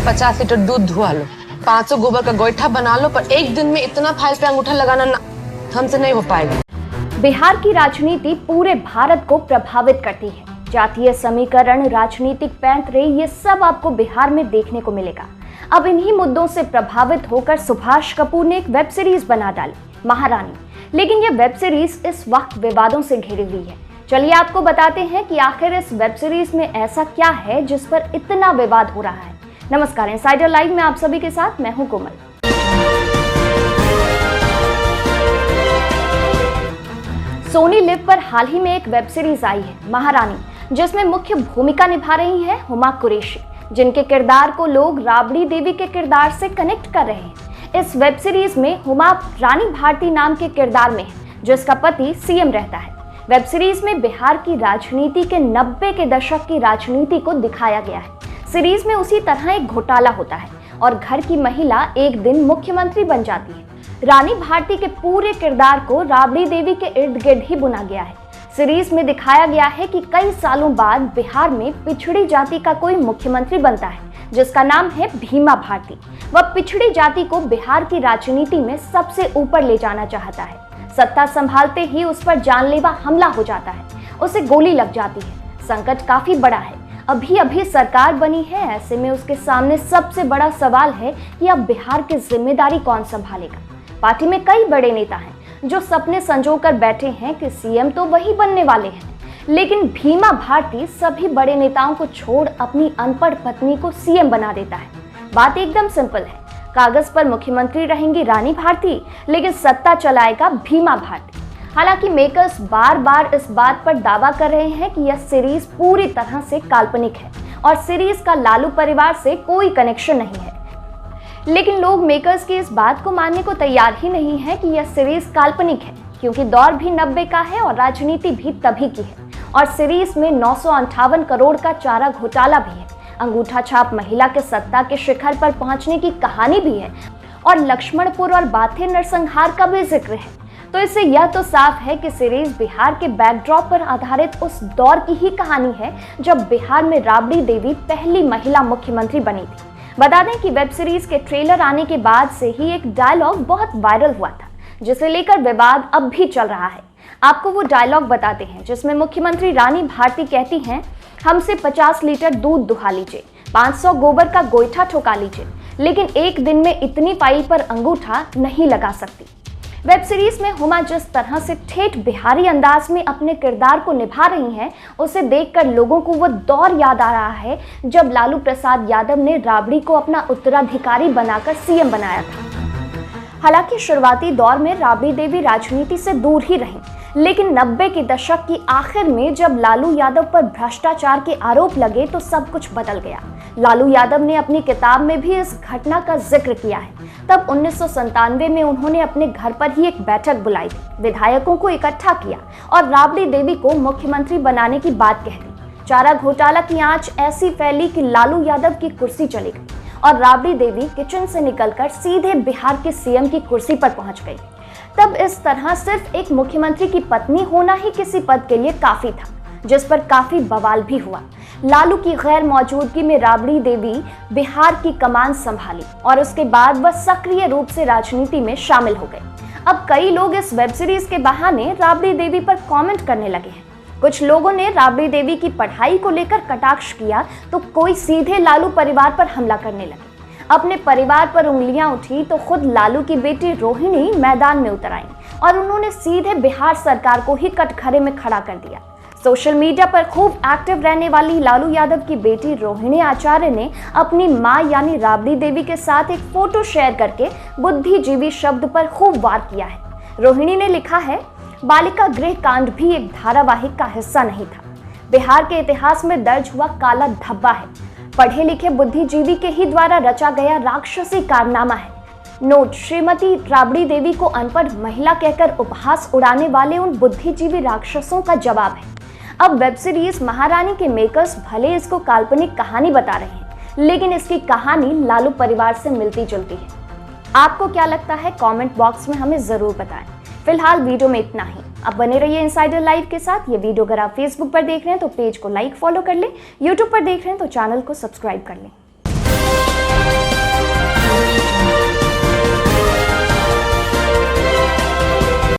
50 litre दूध धुआ लो, 500 गोबर का गोईठा बना लो, पर एक दिन में इतना फाइल पे अंगूठा लगाना हमसे नहीं हो पाएगा। बिहार की राजनीति पूरे भारत को प्रभावित करती है। जातीय समीकरण, राजनीतिक पैंतरे, ये सब आपको बिहार में देखने को मिलेगा। अब इन्हीं मुद्दों से प्रभावित होकर सुभाष कपूर ने एक वेब सीरीज बना डाली, महारानी। लेकिन ये वेब सीरीज इस वक्त विवादों से घिरी हुई है। चलिए आपको बताते हैं कि आखिर इस वेब सीरीज में ऐसा क्या है जिस पर इतना विवाद हो रहा है। नमस्कार, इनसाइडर लाइव में आप सभी के साथ मैं हूं कोमल। सोनी लिव पर हाल ही में एक वेब सीरीज आई है, महारानी, जिसमें मुख्य भूमिका निभा रही हैं हुमा कुरैशी, जिनके किरदार को लोग राबड़ी देवी के किरदार से कनेक्ट कर रहे हैं। इस वेब सीरीज में हुमा रानी भारती नाम के किरदार में है, जिसका पति सीएम रहता है। वेब सीरीज में बिहार की राजनीति के 90 के दशक की राजनीति को दिखाया गया है। सीरीज में उसी तरह एक घोटाला होता है और घर की महिला एक दिन मुख्यमंत्री बन जाती है। रानी भारती के पूरे किरदार को राबड़ी देवी के इर्द गिर्द ही बुना गया है। सीरीज में दिखाया गया है कि कई सालों बाद बिहार में पिछड़ी जाति का कोई मुख्यमंत्री बनता है, जिसका नाम है भीमा भारती। वह पिछड़ी जाति को बिहार की राजनीति में सबसे ऊपर ले जाना चाहता है। सत्ता संभालते ही उस पर जानलेवा हमला हो जाता है, उसे गोली लग जाती है। संकट काफी बड़ा है, अभी सरकार बनी है, ऐसे में उसके सामने सबसे बड़ा सवाल है कि अब बिहार की जिम्मेदारी कौन संभालेगा। पार्टी में कई बड़े नेता हैं जो सपने संजोकर बैठे हैं कि सीएम तो वही बनने वाले हैं, लेकिन भीमा भारती सभी बड़े नेताओं को छोड़ अपनी अनपढ़ पत्नी को सीएम बना देता है। बात एकदम सिंपल है, कागज पर मुख्यमंत्री रहेंगी रानी भारती, लेकिन सत्ता चलाएगा भीमा भारती। हालांकि मेकर्स बार बार इस बात पर दावा कर रहे हैं कि यह सीरीज पूरी तरह से काल्पनिक है और सीरीज का लालू परिवार से कोई कनेक्शन नहीं है। लेकिन लोग मेकर्स की इस बात को मानने को तैयार ही नहीं है कि यह सीरीज काल्पनिक है, क्योंकि दौर भी 90 का है और राजनीति भी तभी की है। और सीरीज में 958 करोड़ का चारा घोटाला भी है, अंगूठा छाप महिला के सत्ता के शिखर पर पहुंचने की कहानी भी है और लक्ष्मणपुर और बाथे नरसंहार का भी जिक्र है। तो इससे यह तो साफ है कि सीरीज बिहार के बैकड्रॉप पर आधारित उस दौर की ही कहानी है जब बिहार में राबड़ी देवी पहली महिला मुख्यमंत्री बनी थी। बता दें कि वेब सीरीज के ट्रेलर आने के बाद से ही एक डायलॉग बहुत वायरल हुआ था, जिसे लेकर विवाद अब भी चल रहा है। आपको वो डायलॉग बताते हैं जिसमें मुख्यमंत्री रानी भारती कहती हैं, हमसे 50 लीटर दूध दुहा लीजिए, 500 गोबर का गोईठा ठोका लीजिए, लेकिन एक दिन में इतनी फाइल पर अंगूठा नहीं लगा सकती। वेब सीरीज में हुमा जिस तरह से ठेठ बिहारी अंदाज में अपने किरदार को निभा रही हैं, उसे देखकर लोगों को वो दौर याद आ रहा है जब लालू प्रसाद यादव ने राबड़ी को अपना उत्तराधिकारी बनाकर सीएम बनाया था। हालांकि शुरुआती दौर में राबड़ी देवी राजनीति से दूर ही रहीं, लेकिन 90 के दशक की आखिर में जब लालू यादव पर भ्रष्टाचार के आरोप लगे तो सब कुछ बदल गया। लालू यादव ने अपनी किताब में भी इस घटना का जिक्र किया है। तब 1997 में उन्होंने अपने घर पर ही एक बैठक बुलाई थी, विधायकों को इकट्ठा किया और राबड़ी देवी को मुख्यमंत्री बनाने की बात कह दी। चारा घोटाला की आंच ऐसी फैली कि लालू यादव की कुर्सी चली गई और राबड़ी देवी किचन से निकलकर सीधे बिहार के सीएम की कुर्सी पर पहुंच गई। तब इस तरह सिर्फ एक मुख्यमंत्री की पत्नी होना ही किसी पद के लिए काफी था, जिस पर काफी बवाल भी हुआ। लालू की गैर मौजूदगी में राबड़ी देवी बिहार की कमान संभाली और उसके बाद वह सक्रिय रूप से राजनीति में शामिल हो गए। अब कई लोग इस वेब सीरीज के बहाने राबड़ी देवी पर कमेंट करने लगे हैं। कुछ लोगों ने राबड़ी देवी की पढ़ाई को लेकर कटाक्ष किया तो कोई सीधे लालू परिवार पर हमला करने लगे। अपने परिवार पर उंगलियां उठी तो खुद लालू की बेटी रोहिणी मैदान में उतर आई और उन्होंने सीधे बिहार सरकार को ही कटघरे में खड़ा कर दिया। सोशल मीडिया पर खूब एक्टिव रहने वाली लालू यादव की बेटी रोहिणी आचार्य ने अपनी मां यानी राबड़ी देवी के साथ एक फोटो शेयर करके बुद्धिजीवी शब्द पर खूब वार किया है। रोहिणी ने लिखा है, बालिका गृह कांड भी एक धारावाहिक का हिस्सा नहीं था, बिहार के इतिहास में दर्ज हुआ काला धब्बा है, पढ़े लिखे बुद्धिजीवी के ही द्वारा रचा गया राक्षसी कारनामा है। नोट, श्रीमती राबड़ी देवी को अनपढ़ महिला कहकर उपहास उड़ाने वाले उन बुद्धिजीवी राक्षसों का जवाब है। अब वेब सीरीज महारानी के मेकर्स भले इसको काल्पनिक कहानी बता रहे हैं, लेकिन इसकी कहानी लालू परिवार से मिलती जुलती है। आपको क्या लगता है, कमेंट बॉक्स में हमें जरूर बताएं। फिलहाल वीडियो में इतना ही। अब बने रहिए इनसाइडर लाइव के साथ। ये वीडियो अगर आप फेसबुक पर देख रहे हैं तो पेज को लाइक फॉलो कर लें, यूट्यूब पर देख रहे हैं तो चैनल को सब्सक्राइब कर लें।